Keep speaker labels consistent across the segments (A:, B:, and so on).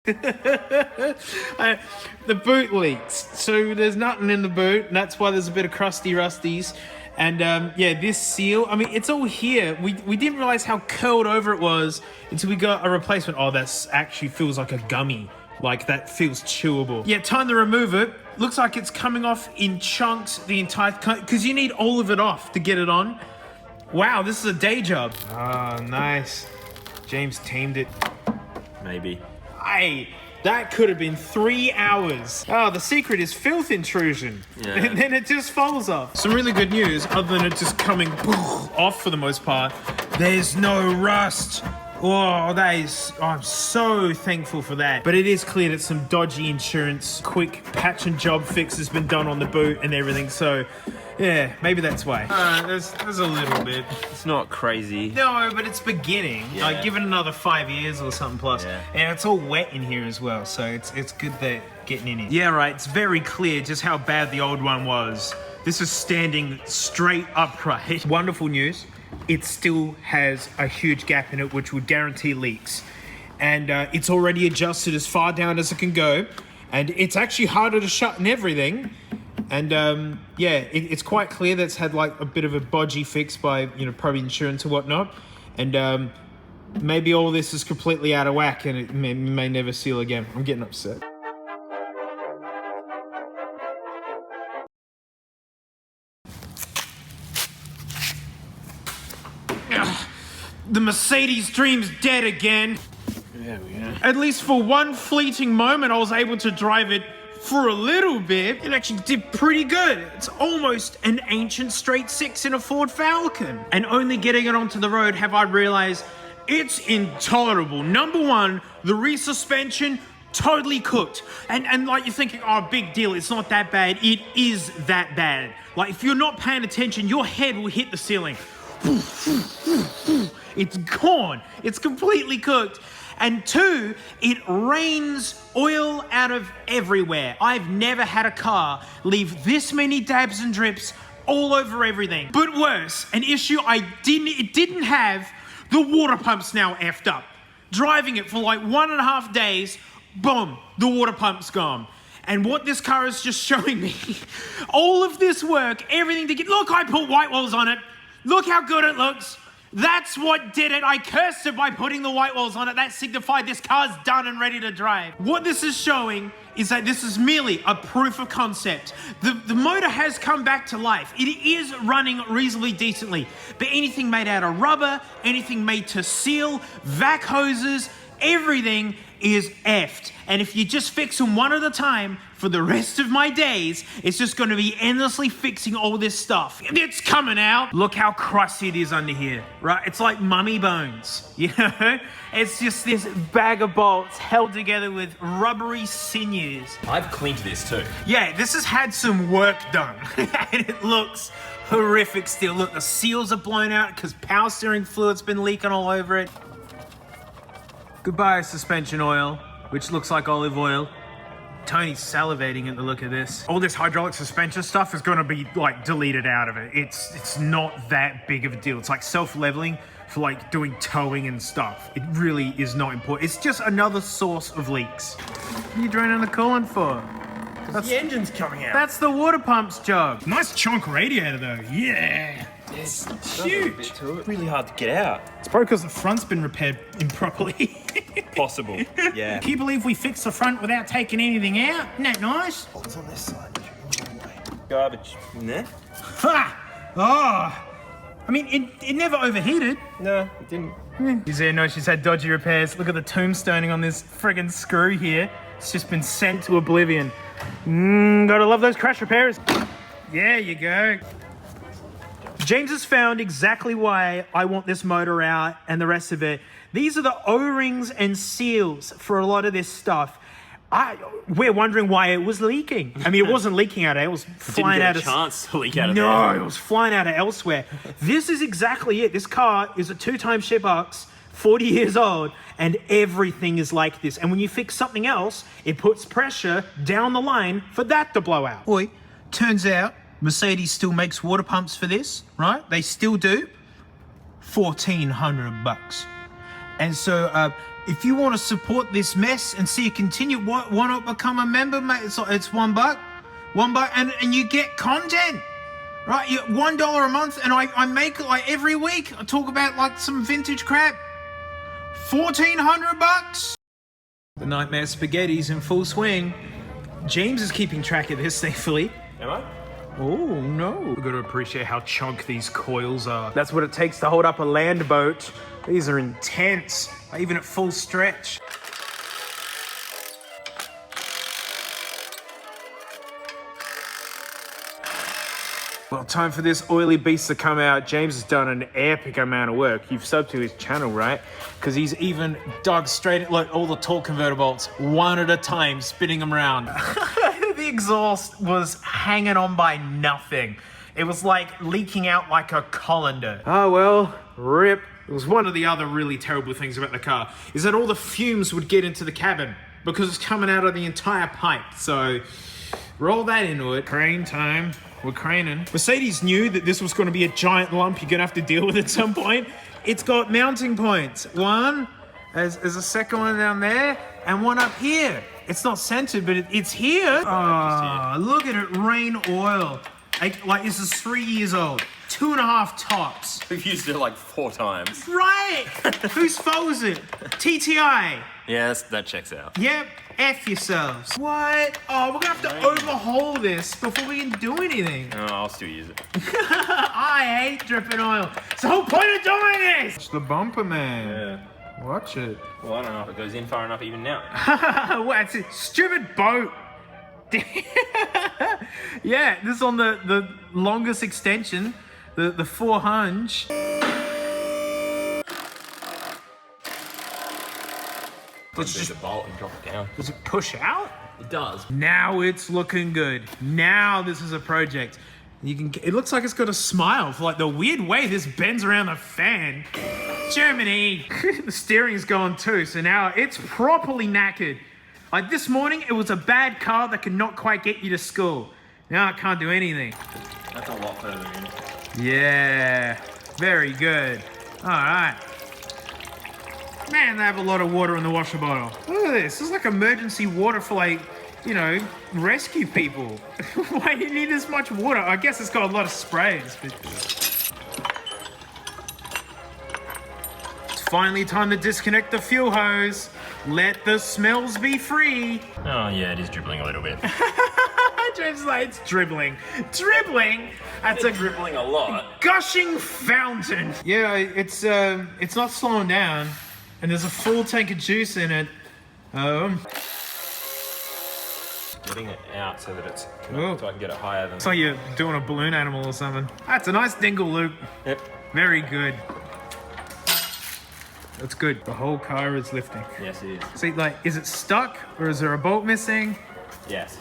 A: The boot leaks, so there's nothing in the boot, and that's why there's a bit of crusty rusties. And yeah, this seal, I mean, it's all here. We didn't realize how curled over it was until we got a replacement. Oh, that's actually feels like a gummy. Like, that feels chewable. Yeah, time to remove it. Looks like it's coming off in chunks, the entire, because you need all of it off to get it on. Wow, this is a day job. Ah, nice. James tamed it.
B: Maybe.
A: Hey, that could have been 3 hours. Oh, the secret is filth intrusion.
B: Yeah.
A: And then it just falls off. Some really good news, other than it just coming off for the most part. There's no rust. Oh, I'm so thankful for that. But it is clear that some dodgy insurance, quick patch and job fix has been done on the boot and everything. So, yeah, maybe that's why. There's a little bit.
B: It's not crazy.
A: No, but it's beginning.
B: Yeah.
A: Like, give it another 5 years or something plus.
B: Yeah.
A: And it's all wet in here as well, so it's good that getting in it. Yeah, right. It's very clear just how bad the old one was. This is standing straight upright. Wonderful news. It still has a huge gap in it, which would guarantee leaks. And it's already adjusted as far down as it can go. And it's actually harder to shut and everything. And yeah, it's quite clear that's had like a bit of a bodgy fix by, probably insurance and whatnot. And maybe all this is completely out of whack and it may never seal again. I'm getting upset. The Mercedes dream's dead again.
B: There we go.
A: At least for one fleeting moment, I was able to drive it for a little bit. It actually did pretty good. It's almost an ancient straight six in a Ford Falcon. And only getting it onto the road have I realized it's intolerable. Number one, the rear suspension, totally cooked. And like you're thinking, oh, big deal, it's not that bad. It is that bad. Like, if you're not paying attention, your head will hit the ceiling. It's gone. It's completely cooked. And two, it rains oil out of everywhere. I've never had a car leave this many dabs and drips all over everything. But worse, an issue it didn't have, the water pump's now effed up. Driving it for like 1.5 days, boom, the water pump's gone. And what this car is just showing me, all of this work, everything to get, look, I put white walls on it. Look how good it looks. That's what did it. I cursed it by putting the white walls on it. That signified this car's done and ready to drive. What this is showing is that this is merely a proof of concept. The motor has come back to life. It is running reasonably decently. But anything made out of rubber, anything made to seal, vac hoses, everything is effed. And if you just fix them one at a time, for the rest of my days, it's just going to be endlessly fixing all this stuff. It's coming out. Look how crusty it is under here, right? It's like mummy bones, you know? It's just this bag of bolts held together with rubbery sinews.
B: I've cleaned this too.
A: Yeah, this has had some work done. And it looks horrific still. Look, the seals are blown out because power steering fluid's been leaking all over it. Goodbye, suspension oil, which looks like olive oil. Tony's salivating at the look of this. All this hydraulic suspension stuff is going to be like deleted out of it. It's not that big of a deal. It's like self-leveling for like doing towing and stuff. It really is not important. It's just another source of leaks. What are you draining the coolant for?
B: The engine's coming out.
A: That's the water pump's job. Nice chunk radiator though. Yeah.
B: It's
A: huge.
B: Really hard to get out.
A: It's probably because the front's been repaired improperly.
B: Possible. Yeah.
A: Can you believe we fixed the front without taking anything out? Isn't that nice?
B: It's on this side. Garbage in there?
A: Ha! Oh! I mean, it never overheated.
B: No, it didn't.
A: You see, no, she's had dodgy repairs. Look at the tombstoning on this friggin' screw here. It's just been sent to oblivion. Gotta love those crash repairs. There you go. James has found exactly why I want this motor out and the rest of it. These are the O-rings and seals for a lot of this stuff. We're wondering why it was leaking. I mean, it wasn't leaking out of it. It was flying out of...
B: Didn't get a chance to leak out of there.
A: No, it was flying out of elsewhere. This is exactly it. This car is a 2-time shipbox, 40 years old, and everything is like this. And when you fix something else, it puts pressure down the line for that to blow out. Boy, turns out Mercedes still makes water pumps for this, right? They still do. $1,400. And so if you want to support this mess and see it continue, why not become a member, mate? It's $1, and you get content. Right, $1 a month, and I make like every week. I talk about like some vintage crap. $1,400. The Nightmare Spaghetti's in full swing. James is keeping track of this, thankfully.
B: Am I?
A: Oh no! We've got to appreciate how chunk these coils are. That's what it takes to hold up a land boat. These are intense, even at full stretch. Well, time for this oily beast to come out. James has done an epic amount of work. You've subbed to his channel, right? Because he's even dug straight, look, all the torque converter bolts, one at a time, spinning them around. The exhaust was hanging on by nothing. It was like leaking out like a colander. Oh, well, rip. It was one of the other really terrible things about the car, is that all the fumes would get into the cabin because it's coming out of the entire pipe. So roll that into it. Crane time. We're craning. Mercedes knew that this was going to be a giant lump you're going to have to deal with at some point. It's got mounting points. One, there's a second one down there, and one up here. It's not centered, but it's here. Oh, look at it rain oil. Like this is 3 years old. 2.5 tops.
B: We've used it like 4 times.
A: Right! Whose fault is it? TTI.
B: Yes, that checks out.
A: Yep. F yourselves. What? Oh, we're gonna have to overhaul this before we can do anything.
B: Oh, I'll still use it.
A: I hate dripping oil. It's the whole point of doing this. It's the bumper, man.
B: Yeah.
A: Watch it.
B: Well, I don't know if it goes in far enough even now.
A: What's it? Stupid boat. Yeah, this is on the longest extension, the 400.
B: Let's just bolt and drop it down.
A: Does it push out?
B: It does.
A: Now it's looking good. Now this is a project. It looks like it's got a smile for like the weird way this bends around the fan. Germany. The steering's gone too, so now it's properly knackered. Like this morning, it was a bad car that could not quite get you to school. Now it can't do anything.
B: That's a lot further in.
A: Yeah, very good. All right. Man, they have a lot of water in the washer bottle. Look at this. This is like emergency water for like, you know, rescue people. Why do you need this much water? I guess it's got a lot of sprays. But it's finally time to disconnect the fuel hose. Let the smells be free.
B: Oh yeah, it is dribbling a little bit.
A: James is like, it's dribbling. Dribbling? That's a
B: dribbling a lot.
A: Gushing fountain. Yeah, it's not slowing down. And there's a full tank of juice in it.
B: Getting it out so that it's
A: Oh.
B: so I can get it higher than.
A: It's like you're doing a balloon animal or something. That's a nice dingle loop.
B: Yep.
A: Very good. That's good. The whole car is lifting.
B: Yes, it is.
A: See, like, is it stuck or is there a bolt missing?
B: Yes.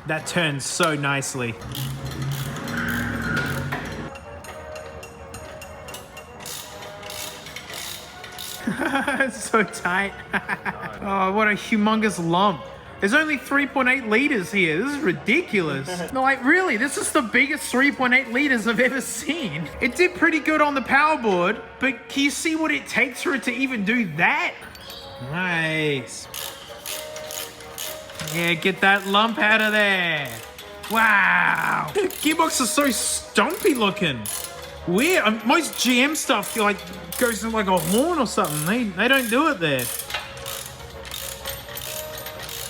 A: That turns so nicely. It's so tight. Oh, what a humongous lump. There's only 3.8 liters here. This is ridiculous. No, like really, this is the biggest 3.8 liters I've ever seen. It did pretty good on the power board, but can you see what it takes for it to even do that? Nice. Yeah, get that lump out of there. Wow. The gearbox is so stumpy looking. Weird. Most GM stuff like goes in like a horn or something. They don't do it there.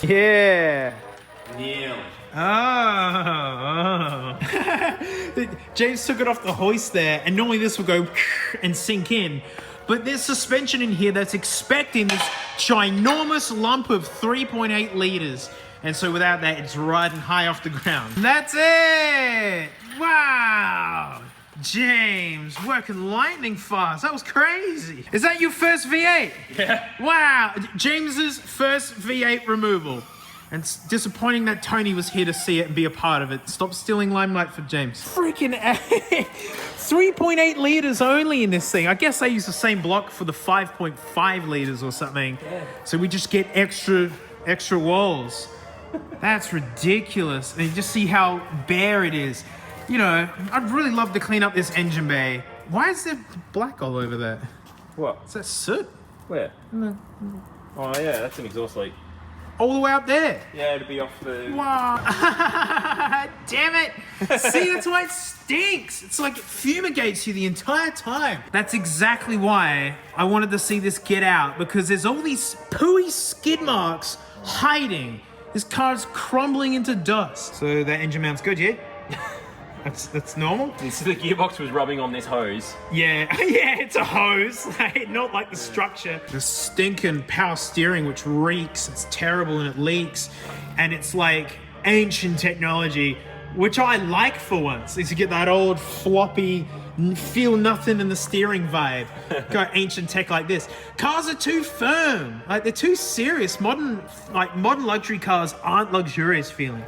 A: Yeah.
B: Nearly.
A: Oh. James took it off the hoist there, and normally this would go and sink in. But there's suspension in here that's expecting this ginormous lump of 3.8 liters. And so without that, it's riding high off the ground. That's it! Wow! James, working lightning fast. That was crazy. Is that your first V8?
B: Yeah.
A: Wow. James's first V8 removal. And it's disappointing that Tony was here to see it and be a part of it. Stop stealing limelight for James. Freaking 3.8 liters only in this thing. I guess they use the same block for the 5.5 liters or something.
B: Yeah.
A: So we just get extra walls. That's ridiculous. And you just see how bare it is. You know, I'd really love to clean up this engine bay. Why is there black all over that?
B: What?
A: Is that soot?
B: Where? Oh yeah, that's an exhaust leak.
A: All the way up there.
B: Yeah, to be off the...
A: Wow. Damn it. See, that's why it stinks. It's like it fumigates you the entire time. That's exactly why I wanted to see this get out, because there's all these pooey skid marks hiding. This car's crumbling into dust. So that engine mount's good, yeah? That's normal?
B: The gearbox was rubbing on this hose.
A: Yeah, yeah, it's a hose, not like the structure. The stinking power steering, which reeks, it's terrible and it leaks. And it's like ancient technology, which I like for once, is to get that old floppy, feel nothing in the steering vibe. Got ancient tech like this. Cars are too firm, like they're too serious. Modern luxury cars aren't luxurious feeling.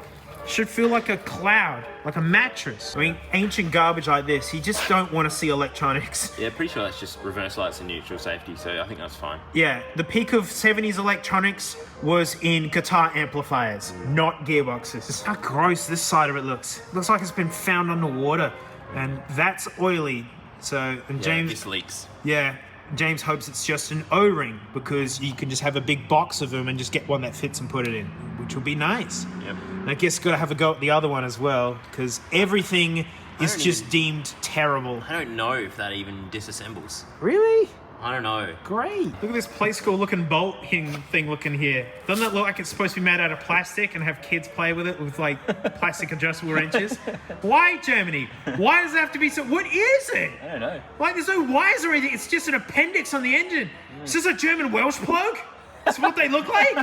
A: Should feel like a cloud, like a mattress. I mean, ancient garbage like this, you just don't want to see electronics.
B: Yeah, pretty sure that's just reverse lights and neutral safety, so I think that's fine.
A: Yeah, the peak of 70s electronics was in guitar amplifiers, not gearboxes. How gross this side of it looks. It looks like it's been found underwater, and that's oily. So, and James...
B: Yeah, this leaks.
A: Yeah, James hopes it's just an O-ring, because you can just have a big box of them and just get one that fits and put it in, which will be nice.
B: Yep.
A: And I guess gotta have a go at the other one as well, because everything is just deemed terrible.
B: I don't know if that even disassembles.
A: Really?
B: I don't know.
A: Great. Look at this play school looking bolt thing looking here. Doesn't that look like it's supposed to be made out of plastic and have kids play with it with like plastic adjustable wrenches? Why, Germany? Why does it have to be so? What is it?
B: I don't know.
A: Like there's no wires or anything. It's just an appendix on the engine. Is this a German Welsh plug? That's what they look like?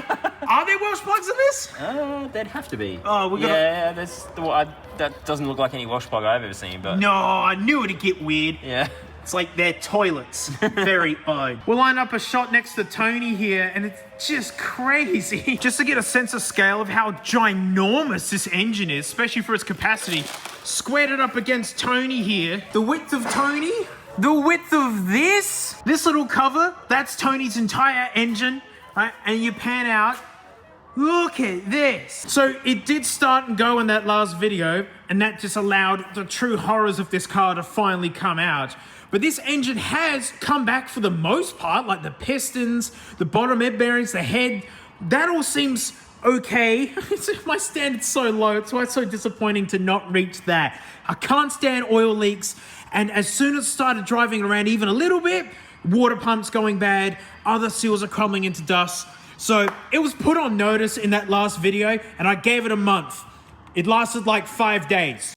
A: Are there Welsh plugs in this?
B: They'd have to be.
A: Oh, we got.
B: Yeah, that doesn't look like any wash plug I've ever seen, but...
A: No, I knew it'd get weird.
B: Yeah.
A: It's like they're toilets. Very odd. We'll line up a shot next to Tony here, and it's just crazy. Just to get a sense of scale of how ginormous this engine is, especially for its capacity. Squared it up against Tony here. The width of Tony, the width of this little cover, that's Tony's entire engine, right? And you pan out, look at this. So it did start and go in that last video, and that just allowed the true horrors of this car to finally come out. But this engine has come back for the most part, like the pistons, the bottom head bearings, the head. That all seems okay. My standard's so low, it's why it's so disappointing to not reach that. I can't stand oil leaks, and as soon as I started driving around even a little bit, water pumps going bad, other seals are crumbling into dust. So it was put on notice in that last video, and I gave it a month. It lasted like 5 days.